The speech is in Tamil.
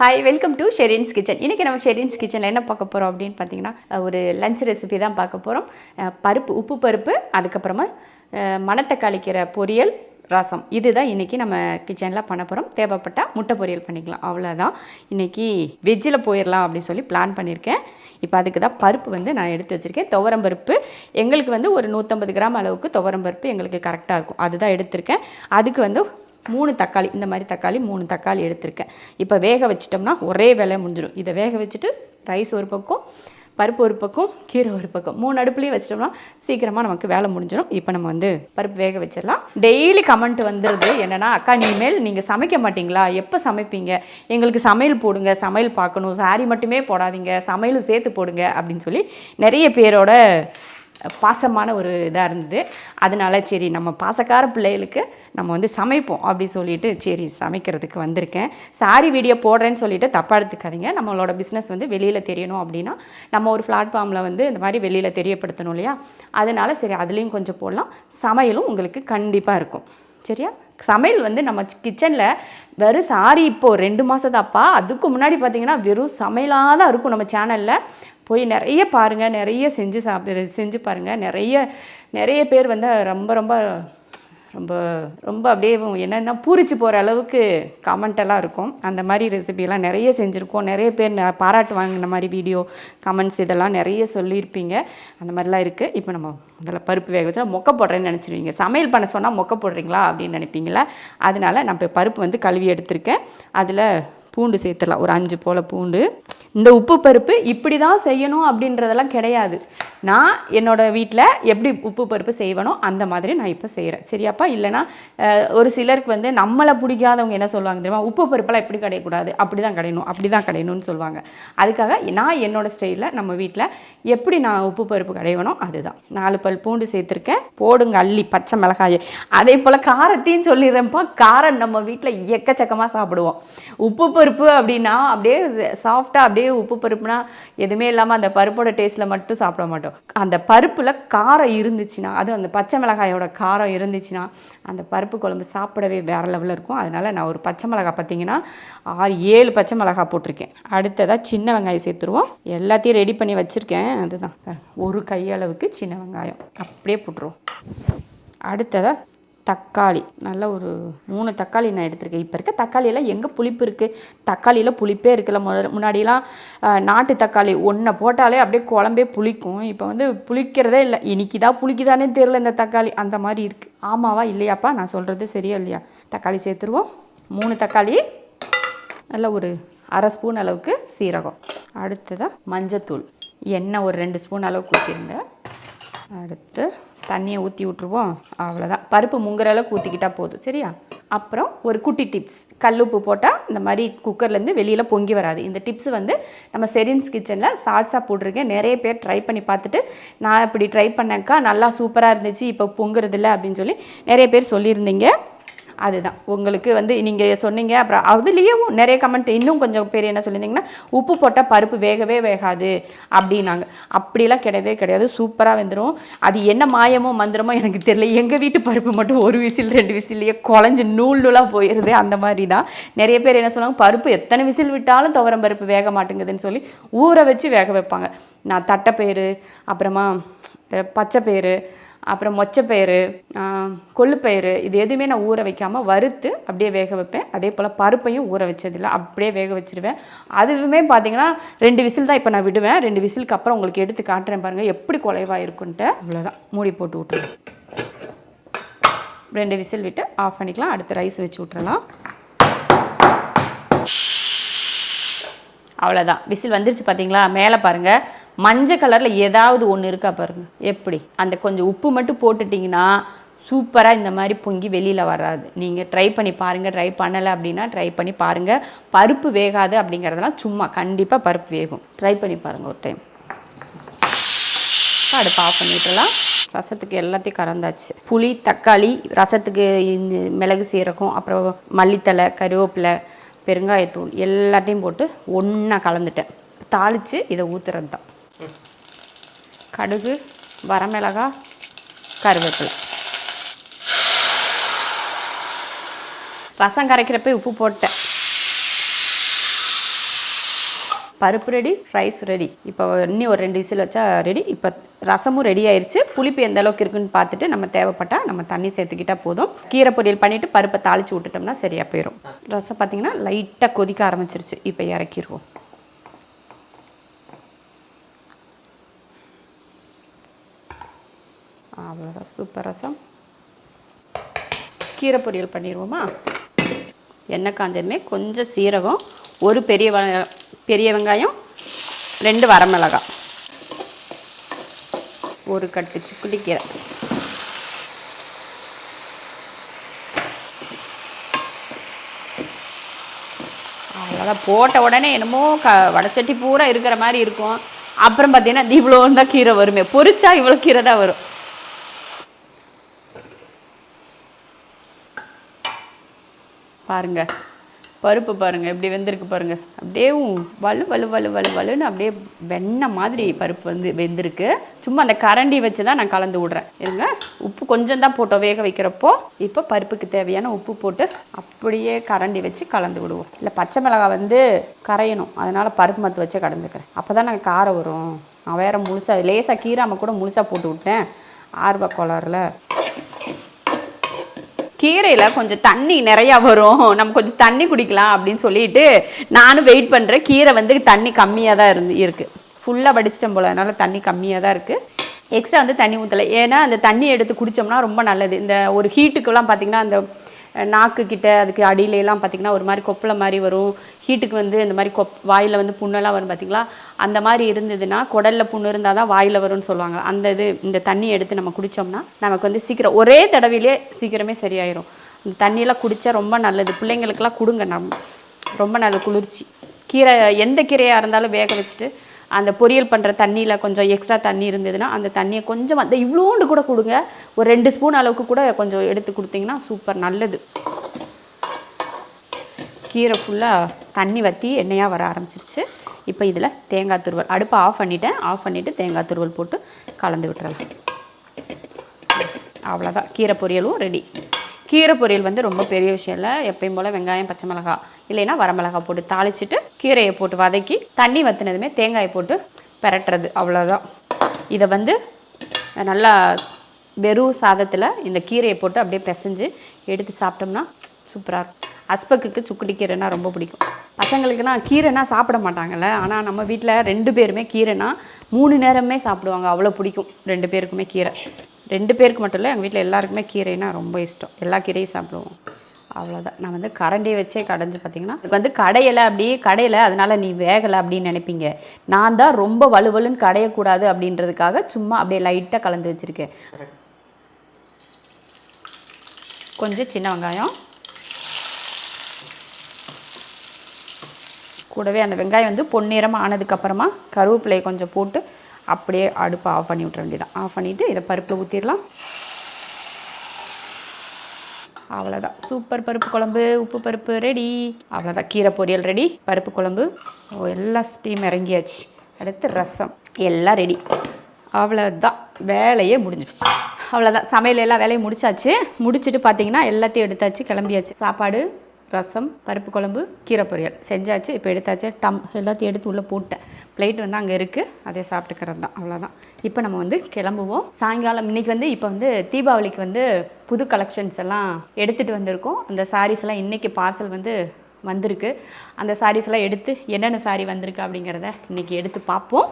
Hi, welcome to Sherin's kitchen. இன்றைக்கி நம்ம ஷெரின்ஸ் கிச்சனில் என்ன பார்க்க போகிறோம் அப்படின்னு பார்த்தீங்கன்னா, ஒரு லஞ்ச் ரெசிபி தான் பார்க்க போகிறோம். பருப்பு, உப்பு பருப்பு, அதுக்கப்புறமா மணத்தக்காளிக்கீரை பொரியல், ரசம். இதுதான் இன்றைக்கி நம்ம கிச்சனில் பண்ண போகிறோம். தேவைப்பட்டால் முட்டை பொரியல் பண்ணிக்கலாம், அவ்வளோதான். இன்றைக்கி வெஜ்ஜில் போயிடலாம் அப்படின்னு சொல்லி பிளான் பண்ணியிருக்கேன். இப்போ அதுக்கு தான் பருப்பு வந்து நான் எடுத்து வச்சுருக்கேன். துவரம் பருப்பு எங்களுக்கு வந்து ஒரு 150 கிராம் அளவுக்கு துவரம் பருப்பு எங்களுக்கு கரெக்டாக இருக்கும், அதுதான் எடுத்திருக்கேன். அதுக்கு வந்து 3 தக்காளி, இந்த மாதிரி தக்காளி 3 தக்காளி எடுத்திருக்கேன். இப்போ வேக வச்சிட்டோம்னா ஒரே வேலை முடிஞ்சிடும். இதை வேக வச்சுட்டு ரைஸ் ஒரு பக்கம், பருப்பு ஒரு பக்கம், கீரை ஒரு பக்கம், 3 அடுப்புலேயும் வச்சிட்டோம்னா சீக்கிரமாக நமக்கு வேலை முடிஞ்சிடும். இப்போ நம்ம வந்து பருப்பு வேக வச்சிடலாம். டெய்லி கமெண்ட் வந்துடுது என்னென்னா, அக்கா இனிமேல் நீங்கள் சமைக்க மாட்டிங்களா, எப்போ சமைப்பீங்க, எங்களுக்கு சமையல் போடுங்க, சமையல் பார்க்கணும், சாரி மட்டுமே போடாதீங்க, சமையலும் சேர்த்து போடுங்க அப்படின்னு சொல்லி நிறைய பேரோட பாசமான ஒரு இதாக இருந்தது. அதனால சரி, நம்ம பாசக்கார பிள்ளைகளுக்கு நம்ம வந்து சமைப்போம் அப்படி சொல்லிட்டு சரி சமைக்கிறதுக்கு வந்திருக்கேன். சாரி வீடியோ போடுறேன்னு சொல்லிட்டு தப்பாக எடுத்துக்காதீங்க. நம்மளோட பிஸ்னஸ் வந்து வெளியில் தெரியணும் அப்படின்னா நம்ம ஒரு பிளாட்ஃபார்மில் வந்து இந்த மாதிரி வெளியில் தெரியப்படுத்தணும் இல்லையா, அதனால சரி அதுலேயும் கொஞ்சம் போடலாம். சமையலும் உங்களுக்கு கண்டிப்பாக இருக்கும், சரியா? சமையல் வந்து நம்ம கிச்சனில் வெறும் சாரி இப்போது 2 மாதம் தான்ப்பா, அதுக்கு முன்னாடி பார்த்திங்கன்னா வெறும் சமையலாக தான் இருக்கும். நம்ம சேனலில் போய் நிறைய பாருங்கள், நிறைய செஞ்சு பாருங்கள். நிறைய பேர் வந்து ரொம்ப ரொம்ப ரொம்ப ரொம்ப அப்படியே என்னென்னா பூரிச்சு போகிற அளவுக்கு கமெண்டெல்லாம் இருக்கும். அந்த மாதிரி ரெசிபியெல்லாம் நிறைய செஞ்சுருக்கோம். நிறைய பேர் பாராட்டு வாங்கின மாதிரி வீடியோ கமெண்ட்ஸ் இதெல்லாம் நிறைய சொல்லியிருப்பீங்க. அந்த மாதிரிலாம் இருக்குது. இப்போ நம்ம முதல்ல பருப்பு வேக வச்சா மொக்க போடுறேன்னு நினச்சிருவீங்க. சமையல் பண்ண சொன்னால் மொக்க போடுறீங்களா அப்படின்னு நினைப்பீங்களா. அதனால் நான் இப்போ பருப்பு வந்து கழுவி எடுத்திருக்கேன். அதில் பூண்டு சேர்த்துடலாம், ஒரு 5 போல் பூண்டு. இந்த உப்பு பருப்பு இப்படி தான் செய்யணும் அப்படின்றதெல்லாம் கிடையாது. நான் என்னோடய வீட்டில் எப்படி உப்பு பருப்பு செய்வேனோ அந்த மாதிரி நான் இப்போ செய்கிறேன், சரியாப்பா? இல்லைனா ஒரு சிலருக்கு வந்து நம்மளை பிடிக்காதவங்க என்ன சொல்லுவாங்க தெரியுமா, உப்பு பருப்பெல்லாம் எப்படி கடையக்கூடாது, அப்படி தான் கடையணும்னு சொல்லுவாங்க. அதுக்காக நான் என்னோடய ஸ்டைலில் நம்ம வீட்டில் எப்படி நான் உப்பு பருப்பு கடையணும் அதுதான். 4 பல் பூண்டு சேர்த்துருக்கேன். போடுங்க அள்ளி, பச்சை மிளகாயை. அதே போல் காரத்தையும் சொல்லிடுறேன்ப்பா. காரம் நம்ம வீட்டில் எக்கச்சக்கமாக சாப்பிடுவோம். உப்பு பருப்பு அப்படின்னா அப்படியே சாஃப்டாக, அப்படியே உப்பு பருப்புனா எதுவுமே இல்லாமல் அந்த பருப்போட டேஸ்ட்டில் மட்டும் சாப்பிட மாட்டோம். அந்த பருப்பில் காரம் இருந்துச்சுன்னா, அதுவும் அந்த பச்சை மிளகாயோட காரம் இருந்துச்சுன்னா அந்த பருப்பு குழம்பு சாப்பிடவே வேறு லெவலில் இருக்கும். அதனால் நான் ஒரு பச்சை மிளகாய் பார்த்திங்கன்னா 6-7 பச்சை மிளகாய் போட்டிருக்கேன். அடுத்ததாக சின்ன வெங்காயம் சேர்த்துருவோம். எல்லாத்தையும் ரெடி பண்ணி வச்சுருக்கேன். அதுதான் ஒரு கையளவுக்கு சின்ன வெங்காயம் அப்படியே போட்டுருவோம். அடுத்ததாக தக்காளி, நல்ல ஒரு 3 தக்காளி நான் எடுத்திருக்கேன். இப்போ இருக்க தக்காளியெல்லாம் எங்கே புளிப்பு இருக்குது, தக்காளியில் புளிப்பே இருக்குல்ல. முன்னாடிலாம் நாட்டு தக்காளி ஒன்றை போட்டாலே அப்படியே குழம்பே புளிக்கும். இப்போ வந்து புளிக்கிறதே இல்லை. இன்றைக்கி புளிக்குதானே தெரியல இந்த தக்காளி, அந்த மாதிரி இருக்குது. ஆமாவா இல்லையாப்பா, நான் சொல்கிறது சரியா இல்லையா? தக்காளி சேர்த்துருவோம். 3 தக்காளி, நல்ல ஒரு 1/2 ஸ்பூன் அளவுக்கு சீரகம். அடுத்ததாக மஞ்சத்தூள், எண்ணெய் ஒரு 2 ஸ்பூன் அளவுக்கு ஊற்றிருங்க. அடுத்து தண்ணியை ஊற்றி விட்ருவோம். அவ்வளோதான். பருப்பு முங்குற அளவுக்கு ஊற்றிக்கிட்டால் போதும், சரியா? அப்புறம் ஒரு குட்டி டிப்ஸ், கல்லுப்பு போட்டால் இந்த மாதிரி குக்கர்லேருந்து வெளியில் பொங்கி வராது. இந்த டிப்ஸ் வந்து நம்ம ஷெரின்ஸ் கிச்சனில் ஷார்ட்ஸாக போட்டிருக்கேன். நிறைய பேர் ட்ரை பண்ணி பார்த்துட்டு நான் இப்படி ட்ரை பண்ணேக்கா, நல்லா சூப்பராக இருந்துச்சு, இப்போ பொங்குறதில்ல அப்படின்னு சொல்லி நிறைய பேர் சொல்லியிருந்தீங்க. அதுதான் உங்களுக்கு வந்து நீங்கள் சொன்னீங்க. அப்புறம் அதுலேயும் நிறைய கமெண்ட், இன்னும் கொஞ்சம் பேர் என்ன சொல்லியிருந்தீங்கன்னா, உப்பு போட்டால் பருப்பு வேகவே வேகாது அப்படின்னாங்க. அப்படிலாம் கிடையவே கிடையாது, சூப்பராக வெந்துடும். அது என்ன மாயமோ மந்திரமோ எனக்கு தெரியல. எங்கள் வீட்டு பருப்பு மட்டும் 1 விசில் 2 விசில்லையே குழஞ்சி நூலாக போயிடுது. அந்த மாதிரி தான் நிறைய பேர் என்ன சொல்லுவாங்க, பருப்பு எத்தனை விசில் விட்டாலும் துவரம் பருப்பு வேக மாட்டேங்குதுன்னு சொல்லி ஊற வச்சு வேக வைப்பாங்க. நான் தட்டைப்பயிறு, அப்புறமா பச்சைப்பயிறு, அப்புறம் மொச்சப்பயிறு, கொள்ளுப்பயிறு, இது எதுவுமே நான் ஊற வைக்காமல் வறுத்து அப்படியே வேக வைப்பேன். அதே போல் பருப்பையும் ஊற வச்சதில்லை, அப்படியே வேக வச்சுருவேன். அதுவுமே பார்த்திங்கன்னா 2 விசில் தான் இப்போ நான் விடுவேன். 2 விசிலுக்கு அப்புறம் உங்களுக்கு எடுத்து காட்டுறேன் பாருங்கள் எப்படி குலைவாக இருக்குன்ட்டு. அவ்வளோதான், மூடி போட்டு விட்டுருவேன். 2 விசில் விட்டு ஆஃப் பண்ணிக்கலாம். அடுத்து ரைஸ் வச்சு விட்றலாம். அவ்வளோதான், விசில் வந்துருச்சு. பார்த்தீங்களா, மேலே பாருங்கள் மஞ்சள் கலரில் ஏதாவது ஒன்று இருக்கா பாருங்கள். எப்படி அந்த கொஞ்சம் உப்பு மட்டும் போட்டுட்டிங்கன்னா சூப்பராக இந்த மாதிரி பொங்கி வெளியில் வராது. நீங்கள் ட்ரை பண்ணி பாருங்கள். ட்ரை பண்ணலை அப்படின்னா ட்ரை பண்ணி பாருங்கள். பருப்பு வேகாது அப்படிங்கிறதெல்லாம் சும்மா, கண்டிப்பாக பருப்பு வேகும். ட்ரை பண்ணி பாருங்கள் ஒரு டைம். அடுப்பு ஆஃப் பண்ணிவிட்டுலாம். ரசத்துக்கு எல்லாத்தையும் கறந்தாச்சு. புளி, தக்காளி, ரசத்துக்கு மிளகு சீரகம், அப்புறம் மல்லித்தலை, கருவேப்பிலை, பெருங்காயத்தூள் எல்லாத்தையும் போட்டு ஒன்றா கலந்துட்டேன். தாளித்து இதை ஊற்றுறது தான். கடுகு, வரமிளகாய், கருவேப்பிலை. ரசம் கரைக்கிறப்ப உப்பு போட்டேன். பருப்பு ரெடி, ரைஸ் ரெடி. இப்போ இன்னும் ஒரு 2 விசில் வச்சா ரெடி. இப்போ ரசமும் ரெடி ஆயிடுச்சு. புளிப்பு எந்த அளவுக்கு இருக்குன்னு பார்த்துட்டு நம்ம தேவைப்பட்டால் நம்ம தண்ணி சேர்த்துக்கிட்டால் போதும். கீரை பொரியல் பண்ணிவிட்டு பருப்பை தாளித்து விட்டுட்டோம்னா சரியாக போயிடும். ரசம் பார்த்திங்கன்னா லைட்டாக கொதிக்க ஆரம்பிச்சிருச்சு. இப்போ இறக்கிடுவோம். அவ்வளோதான், சூப்பர் ரசம். கீரை பொரியல் பண்ணிடுவோமா? எண்ணெய் காஞ்சதுமே கொஞ்சம் சீரகம், ஒரு பெரிய வெங்காயம், 2 வரமிளகாய், ஒரு கட்டு சிக்குடி கீரை, அவ்வளோதான். போட்ட உடனே என்னமோ வடச்சட்டி பூரா இருக்கிற மாதிரி இருக்கும். அப்புறம் பார்த்தீங்கன்னா இவ்வளோ தான் கீரை வருமே, பொரிச்சா இவ்வளோ கீரை தான் வரும். பாருங்க, பருப்பு பாருங்கள் எப்படி வெந்திருக்கு பாருங்கள். அப்படியே வலுன்னு அப்படியே வெண்ணெய் மாதிரி பருப்பு வெந்திருக்கு. சும்மா அந்த கரண்டி வச்சு தான் நான் கலந்து விட்றேன். இருங்க, உப்பு கொஞ்சம் தான் போட்டோம் வேக வைக்கிறப்போ. இப்போ பருப்புக்கு தேவையான உப்பு போட்டு அப்படியே கரண்டி வச்சு கலந்து விடுவோம். இல்லை பச்சை மிளகாய் கரையணும், அதனால் பருப்பு மத்து வச்சு கடைஞ்சிக்கிறேன். அப்போ தான் எனக்கு காரம் வரும். நான் வேறு முழுசாக லேசாக கீராமல் கூட முழுசாக போட்டு விட்டேன் ஆர்வ கோளாறில். கீரையில் கொஞ்சம் தண்ணி நிறையா வரும், நம்ம கொஞ்சம் தண்ணி குடிக்கலாம் அப்படின்னு சொல்லிட்டு நானும் வெயிட் பண்ணுறேன். கீரை தண்ணி கம்மியாக தான் இருக்குது. ஃபுல்லாக வடிச்சிட்டோம் போல், அதனால் தண்ணி கம்மியாக தான் இருக்குது. எக்ஸ்ட்ரா தண்ணி ஊற்றலை. ஏன்னா அந்த தண்ணி எடுத்து குடித்தோம்னா ரொம்ப நல்லது. இந்த ஒரு ஹீட்டுக்கெல்லாம் பார்த்திங்கன்னா அந்த நாக்கு கிட்ட அதுக்கு அடியிலலாம் பார்த்திங்கன்னா ஒரு மாதிரி கொப்பளை மாதிரி வரும். ஹீட்டுக்கு இந்த மாதிரி வாயில் புண்ணெல்லாம் வரும் பார்த்திங்களா. அந்த மாதிரி இருந்ததுன்னா, குடலில் புண்ணு இருந்தால் தான் வாயில் வரும்னு சொல்லுவாங்க. இந்த தண்ணி எடுத்து நம்ம குடித்தோம்னா நமக்கு சீக்கிரம் ஒரே தடவையிலே சீக்கிரமே சரியாயிடும். இந்த தண்ணியெல்லாம் குடித்தா ரொம்ப நல்லது. பிள்ளைங்களுக்கெல்லாம் கொடுங்க, ரொம்ப நல்ல குளிர்ச்சி. கீரை எந்த கீரையாக இருந்தாலும் வேக வச்சுட்டு அந்த பொரியல் பண்ணுற தண்ணியில் கொஞ்சம் எக்ஸ்ட்ரா தண்ணி இருந்ததுன்னா அந்த தண்ணியை கொஞ்சம் இவ்வளோண்டு கூட கொடுங்க. ஒரு 2 ஸ்பூன் அளவுக்கு கூட கொஞ்சம் எடுத்து கொடுத்தீங்கன்னா சூப்பர் நல்லது. கீரை ஃபுல்லாக தண்ணி வற்றி எண்ணெயாக வர ஆரம்பிச்சிருச்சு. இப்போ இதில் தேங்காய் துருவல், அடுப்பை ஆஃப் பண்ணிவிட்டு தேங்காய் துருவல் போட்டு கலந்து விட்டுறலாம். அவ்வளோதான், கீரை பொரியலும் ரெடி. கீரை பொரியல் ரொம்ப பெரிய விஷயம் இல்லை. எப்பயும் போல் வெங்காயம், பச்சை மிளகாய் இல்லைன்னா வரமிளகாய் போட்டு தாளிச்சிட்டு கீரையை போட்டு வதக்கி தண்ணி வற்றினதுமே தேங்காயை போட்டு பெரட்டுறது, அவ்வளோதான். இதை நல்லா வெறும் சாதத்தில் இந்த கீரையை போட்டு அப்படியே பிசைஞ்சு எடுத்து சாப்பிட்டோம்னா சூப்பராக இருக்கும். ஹஸ்பண்டுக்கு சுக்குட்டி கீரைனா ரொம்ப பிடிக்கும். பசங்களுக்குனா கீரைனா சாப்பிட மாட்டாங்கல்ல. ஆனால் நம்ம வீட்டில் 2 பேருமே கீரைனா 3 நேரமே சாப்பிடுவாங்க. அவ்வளோ பிடிக்கும் 2 பேருக்குமே கீரை. 2 பேருக்கு மட்டும் இல்லை, எங்கள் வீட்டில் எல்லாருக்குமே கீரைனா ரொம்ப இஷ்டம். எல்லா கீரையும் சாப்பிடுவோம். அவ்வளோதான். நான் கரண்டியை வச்சே கடைஞ்சி பார்த்திங்கன்னா கடையில் அதனால் நீ வேகலை அப்படின்னு நினைப்பீங்க. நான் தான் ரொம்ப வலுவலுன்னு கடையக்கூடாது அப்படின்றதுக்காக சும்மா அப்படியே லைட்டாக கலந்து வச்சுருக்கேன். கொஞ்சம் சின்ன வெங்காயம், கூடவே அந்த வெங்காயம் பொன்னிறமாக ஆனதுக்கப்புறமா கருவேப்பிலையை கொஞ்சம் போட்டு அப்படியே அடுப்பை ஆஃப் பண்ணி விட்ற வேண்டியதான். ஆஃப் பண்ணிவிட்டு இதை பருப்பில் ஊற்றிடலாம். அவ்வளோதான், சூப்பர் பருப்பு குழம்பு, உப்பு பருப்பு ரெடி. அவ்வளோதான், கீரை பொரியல் ரெடி, பருப்பு குழம்பு எல்லாம் ஸ்டீம் இறங்கியாச்சு. அடுத்து ரசம் எல்லாம் ரெடி. அவ்வளோதான், வேலையே முடிஞ்சிடுச்சு. அவ்வளோதான், சமையல் எல்லாம் வேலையும் முடிச்சுட்டு பார்த்திங்கன்னா எல்லாத்தையும் எடுத்தாச்சு, கிளம்பியாச்சு. சாப்பாடு, ரசம், பருப்பு குழம்பு, கீரை பொரியல் செஞ்சாச்சு. இப்போ எடுத்தாச்சு. எல்லாத்தையும் எடுத்து உள்ளே போட்டேன். பிளேட் அங்கே இருக்குது, அதே சாப்பிட்டுக்கிறது தான். அவ்வளோதான். இப்போ நம்ம கிளம்புவோம். சாயங்காலம் இன்றைக்கி இப்போ தீபாவளிக்கு புது கலெக்ஷன்ஸ் எல்லாம் எடுத்துகிட்டு வந்திருக்கோம். அந்த சாரீஸ்லாம் இன்றைக்கி பார்சல் வந்திருக்கு. அந்த சாரீஸ்லாம் எடுத்து என்னென்ன சாரீ வந்திருக்கு அப்படிங்கிறத இன்றைக்கி எடுத்து பார்ப்போம்.